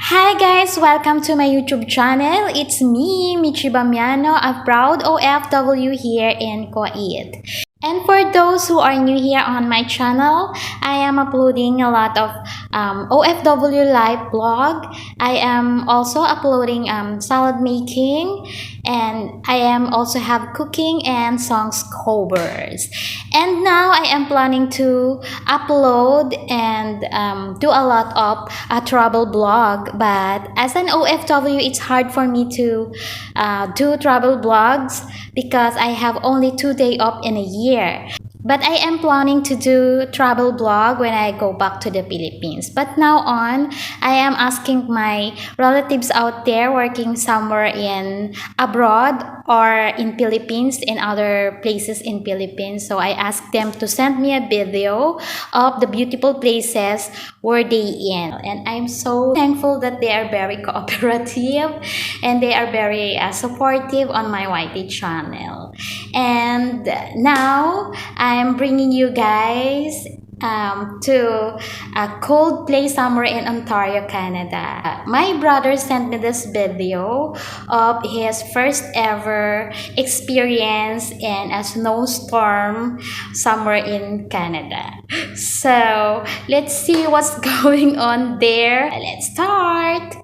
Hi guys, welcome to my YouTube channel. It's me, Mitchie Bamiano, a proud OFW here in Kuwait. And for those who are new here on my channel, I am uploading a lot of OFW live blog. I am also uploading salad making, and I am also have cooking and songs covers. And now I am planning to upload and do a lot of travel blog. But as an OFW, it's hard for me to do travel blogs because I have only 2 days off in a year. But I am planning to do travel blog when I go back to the Philippines. But now on, I am asking my relatives out there working somewhere in abroad or in Philippines, in other places in Philippines. So I asked them to send me a video of the beautiful places where they in. And I'm so thankful that they are very cooperative and they are very supportive on my YT channel. And now I'm bringing you guys to a cold place somewhere in Ontario, Canada. My brother sent me this video of his first ever experience in a snowstorm somewhere in Canada. So let's see what's going on there. Let's start.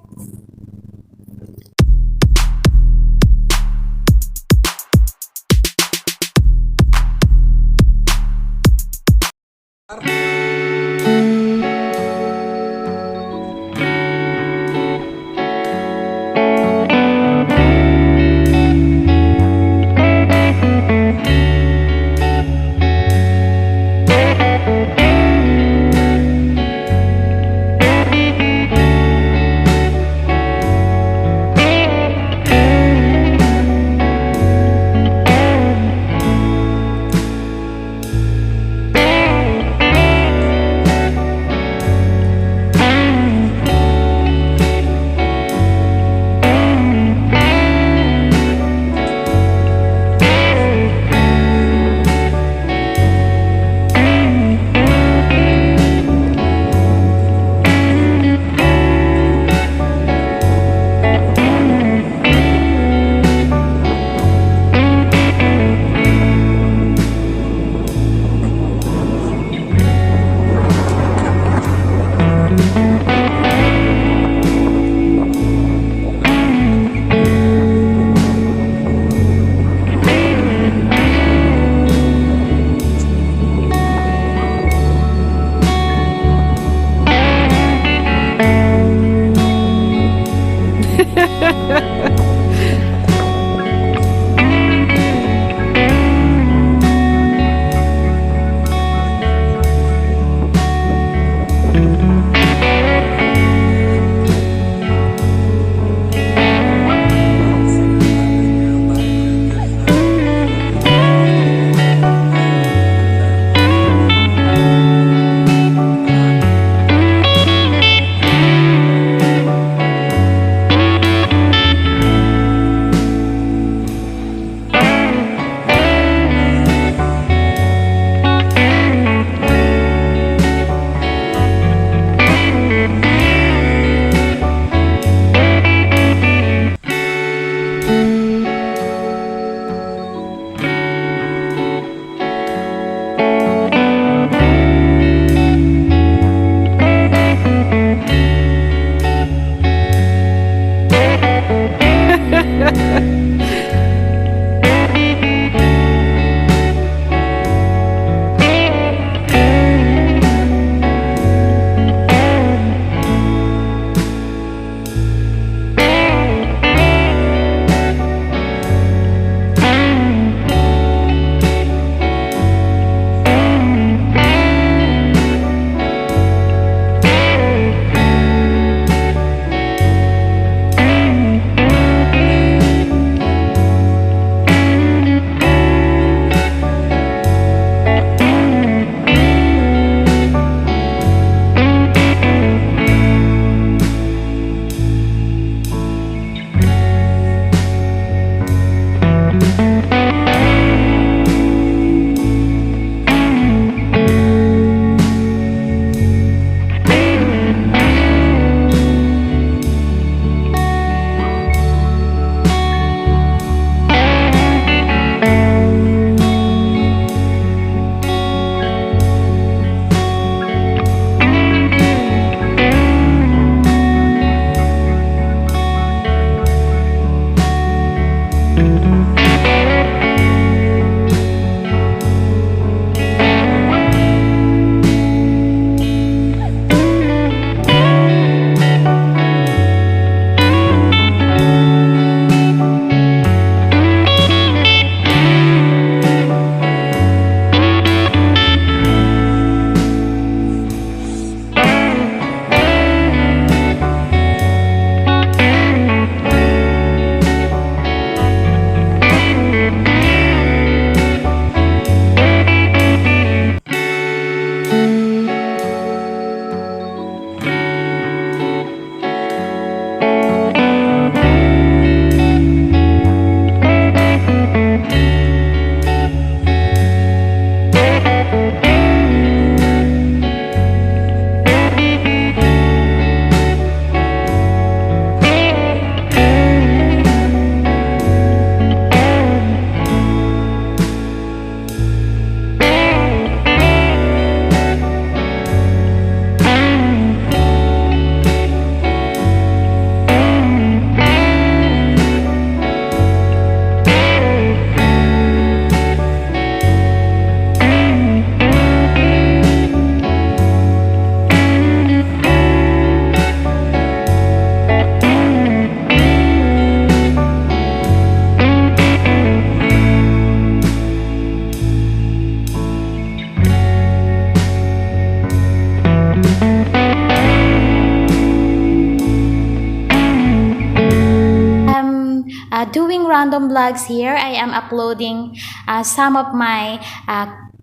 doing random vlogs here. I am uploading some of my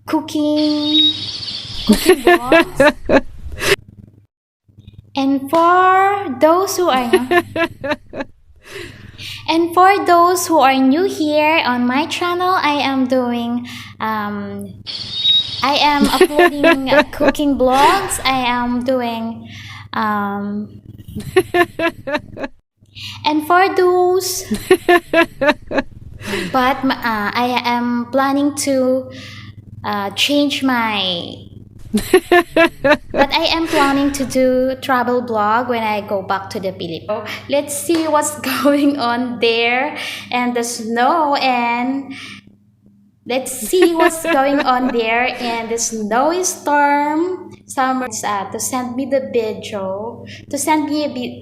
cooking vlogs. And for those who are And for those who are new here on my channel, I am uploading cooking vlogs. I am doing and for those but I am planning to change my but I am planning to do travel vlog when I go back to the Philippines. Let's see what's going on there and the snow, and let's see what's going on there and the snowy storm. Summer to send me the video, to send me a bit.